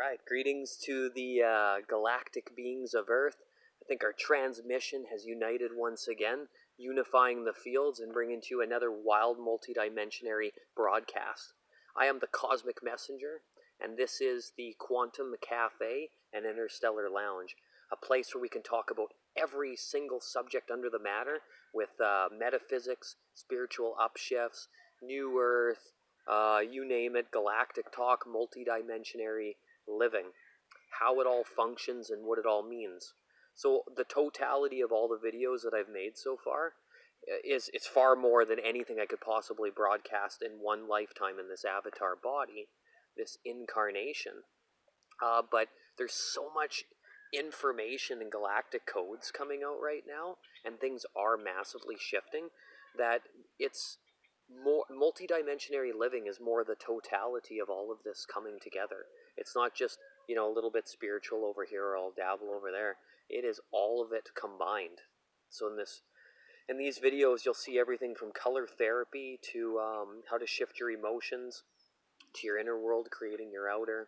Right, greetings to the galactic beings of Earth. I think our transmission has united once again, unifying the fields and bringing to you another wild multidimensionary broadcast. I am the Cosmic Messenger, and this is the Quantum Cafe and Interstellar Lounge, a place where we can talk about every single subject under the matter with metaphysics, spiritual upshifts, New Earth, you name it, galactic talk, multidimensionary living, how it all functions and what it all means. So the totality of all the videos that I've made so far it's far more than anything I could possibly broadcast in one lifetime in this avatar body, this incarnation. But there's so much information and galactic codes coming out right now, and things are massively shifting, that it's more multidimensionary living is more the totality of all of this coming together. It's not just, a little bit spiritual over here or I'll dabble over there. It is all of it combined. So in these videos, you'll see everything from color therapy to how to shift your emotions to your inner world, creating your outer.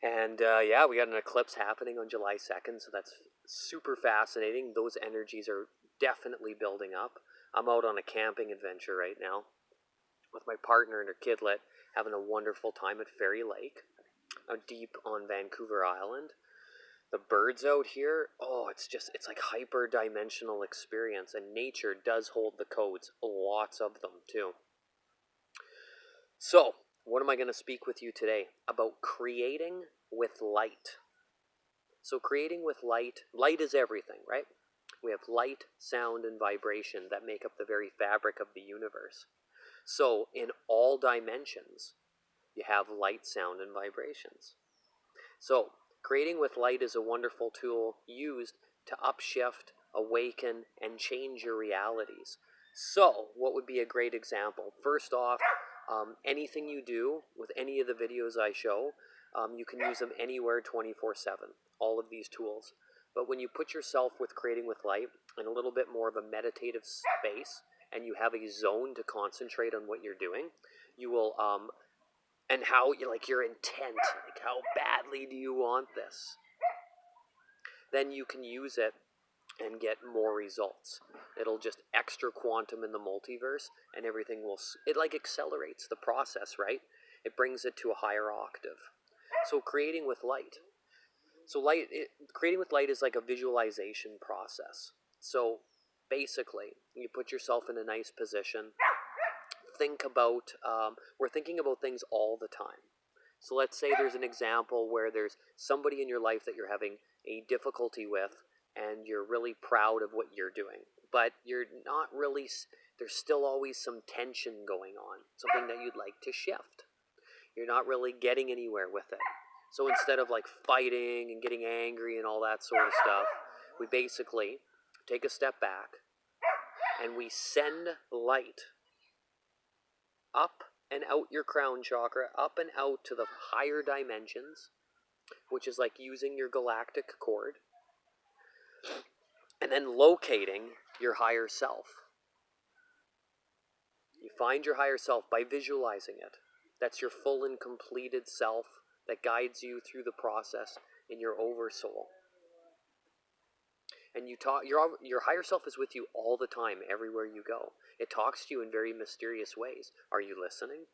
And yeah, we got an eclipse happening on July 2nd, so that's super fascinating. Those energies are definitely building up. I'm out on a camping adventure right now with my partner and her kidlet, having a wonderful time at Fairy Lake, out deep on Vancouver Island. The birds out here, it's like hyper-dimensional experience, and nature does hold the codes, lots of them too. So, what am I going to speak with you today? About creating with light. So creating with light is everything, right? We have light, sound, and vibration that make up the very fabric of the universe. So in all dimensions, you have light, sound, and vibrations. So creating with light is a wonderful tool used to upshift, awaken, and change your realities. So what would be a great example? First off, anything you do with any of the videos I show, you can use them anywhere 24/7, all of these tools. But when you put yourself with creating with light in a little bit more of a meditative space, and you have a zone to concentrate on what you're doing, you will, and how, your intent, like how badly do you want this? Then you can use it and get more results. It'll just extra quantum in the multiverse, and everything it like accelerates the process, right? It brings it to a higher octave. So creating with light. Creating with light is like a visualization process. So basically, you put yourself in a nice position. Think about, we're thinking about things all the time. So let's say there's an example where there's somebody in your life that you're having a difficulty with, and you're really proud of what you're doing. But you're not really, there's still always some tension going on, something that you'd like to shift. You're not really getting anywhere with it. So instead of like fighting and getting angry and all that sort of stuff, we basically take a step back and we send light up and out your crown chakra, up and out to the higher dimensions, which is like using your galactic cord, and then locating your higher self. You find your higher self by visualizing it. That's your full and completed self that guides you through the process in your oversoul. And your higher self is with you all the time, everywhere you go. It talks to you in very mysterious ways. Are you listening?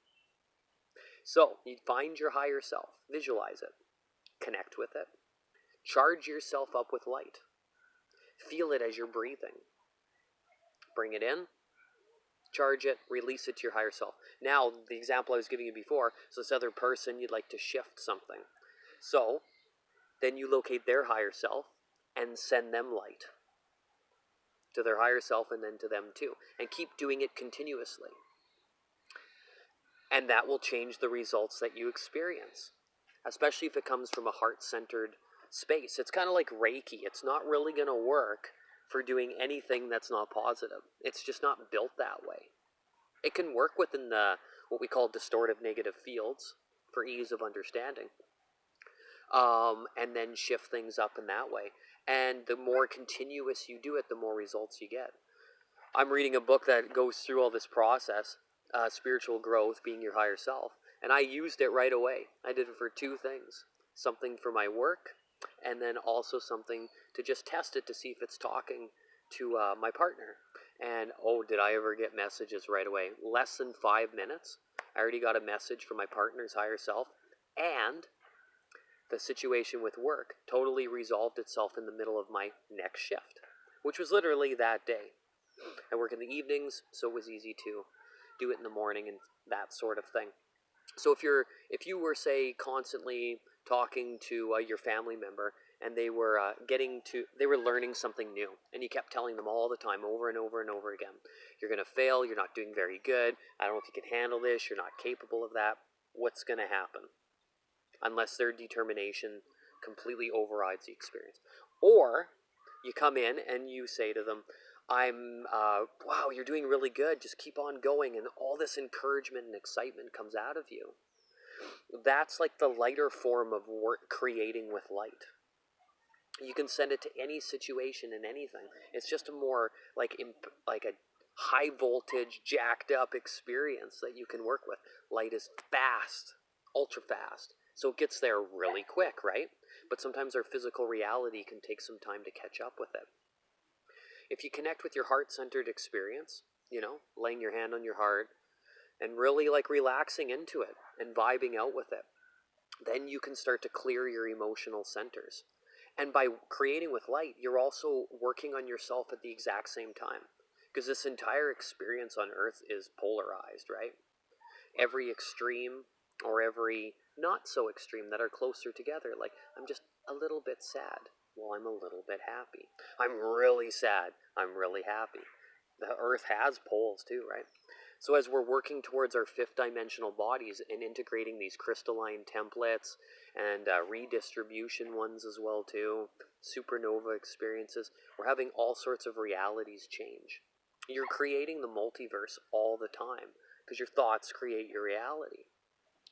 So, you find your higher self, visualize it, connect with it, charge yourself up with light. Feel it as you're breathing. Bring it in, charge it, release it to your higher self. Now, the example I was giving you before, so this other person, you'd like to shift something. So, then you locate their higher self and send them light to their higher self and then to them too. And keep doing it continuously. And that will change the results that you experience, especially if it comes from a heart-centered space. It's kind of like Reiki. It's not really going to work for doing anything that's not positive. It's just not built that way. It can work within what we call distortive negative fields for ease of understanding, and then shift things up in that way. And the more continuous you do it, the more results you get. I'm reading a book that goes through all this process, spiritual growth, being your higher self. And I used it right away. I did it for two things. Something for my work, and then also something to just test it to see if it's talking to my partner. And oh, did I ever get messages right away. Less than 5 minutes, I already got a message from my partner's higher self, and the situation with work totally resolved itself in the middle of my next shift, which was literally that day. I work in the evenings, so it was easy to do it in the morning and that sort of thing. So if you were, say, constantly talking to your family member, and they were they were learning something new, and you kept telling them all the time, over and over and over again, you're going to fail, you're not doing very good, I don't know if you can handle this, you're not capable of that, what's going to happen? Unless their determination completely overrides the experience. Or you come in and you say to them, wow, you're doing really good, just keep on going, and all this encouragement and excitement comes out of you. That's like the lighter form of work, creating with light. You can send it to any situation and anything. It's just a more like a high voltage, jacked up experience that you can work with. Light is fast, ultra fast, so it gets there really quick, right? But sometimes our physical reality can take some time to catch up with it. If you connect with your heart-centered experience, laying your hand on your heart and really like relaxing into it and vibing out with it, then you can start to clear your emotional centers. And by creating with light, you're also working on yourself at the exact same time. Because this entire experience on Earth is polarized, right? Every extreme or every not so extreme that are closer together. Like, I'm just a little bit sad. Well, I'm a little bit happy. I'm really sad. I'm really happy. The Earth has poles too, right? So as we're working towards our fifth dimensional bodies and integrating these crystalline templates and redistribution ones as well too, supernova experiences, we're having all sorts of realities change. You're creating the multiverse all the time because your thoughts create your reality.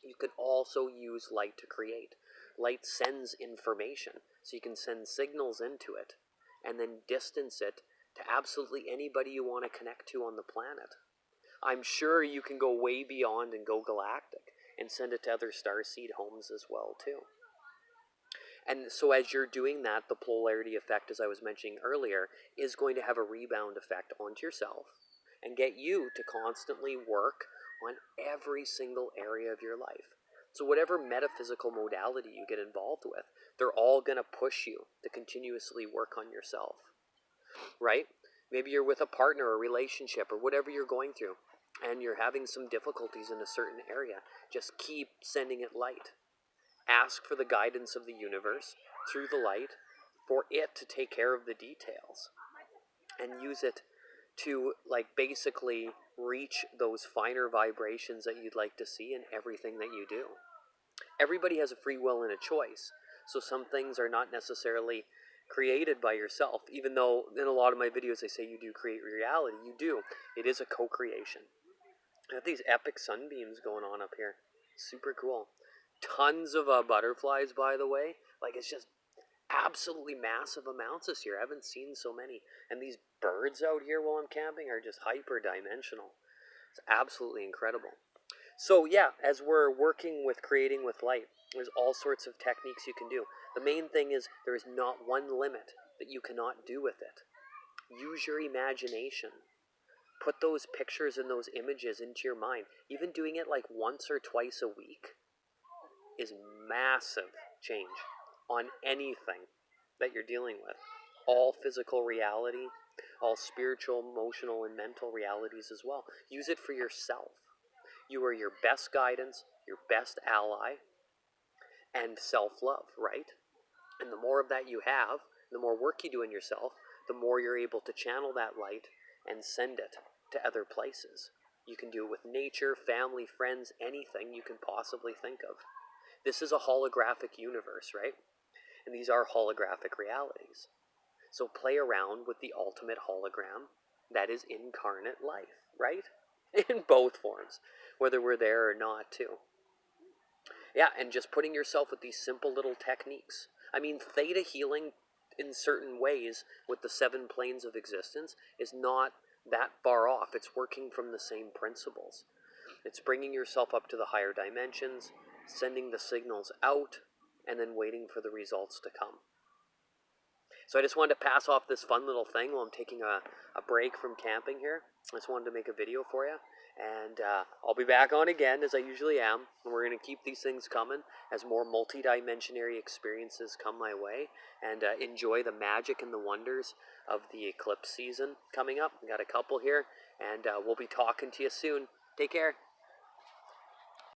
You can also use light to create. Light sends information, so you can send signals into it and then distance it to absolutely anybody you want to connect to on the planet. I'm sure you can go way beyond and go galactic and send it to other starseed homes as well too. And so as you're doing that, the polarity effect, as I was mentioning earlier, is going to have a rebound effect onto yourself and get you to constantly work on every single area of your life. So whatever metaphysical modality you get involved with, they're all going to push you to continuously work on yourself, right? Maybe you're with a partner or relationship or whatever you're going through, and you're having some difficulties in a certain area. Just keep sending it light. Ask for the guidance of the universe through the light for it to take care of the details and use it to basically reach those finer vibrations that you'd like to see in everything that you do. Everybody has a free will and a choice, so some things are not necessarily created by yourself, even though in a lot of my videos I say you do create reality. You do. It is a co-creation. I have these epic sunbeams going on up here. Super cool. Tons of butterflies, by the way. It's just absolutely massive amounts this year. I haven't seen so many. And these birds out here while I'm camping are just hyper-dimensional. It's absolutely incredible. So yeah, as we're working with creating with light, there's all sorts of techniques you can do. The main thing is there is not one limit that you cannot do with it. Use your imagination. Put those pictures and those images into your mind. Even doing it once or twice a week is massive change on anything that you're dealing with. All physical reality, all spiritual, emotional, and mental realities as well. Use it for yourself. You are your best guidance, your best ally, and self-love, right? And the more of that you have, the more work you do in yourself, the more you're able to channel that light and send it to other places. You can do it with nature, family, friends, anything you can possibly think of. This is a holographic universe, right? And these are holographic realities. So play around with the ultimate hologram that is incarnate life, right? In both forms, whether we're there or not, too. Yeah, and just putting yourself with these simple little techniques. I mean, theta healing in certain ways with the 7 planes of existence is not that far off. It's working from the same principles. It's bringing yourself up to the higher dimensions, sending the signals out, and then waiting for the results to come. So I just wanted to pass off this fun little thing while I'm taking a break from camping here. I just wanted to make a video for you. And I'll be back on again, as I usually am. And we're going to keep these things coming as more multi-dimensionary experiences come my way. And enjoy the magic and the wonders of the eclipse season coming up. We got a couple here. And we'll be talking to you soon. Take care.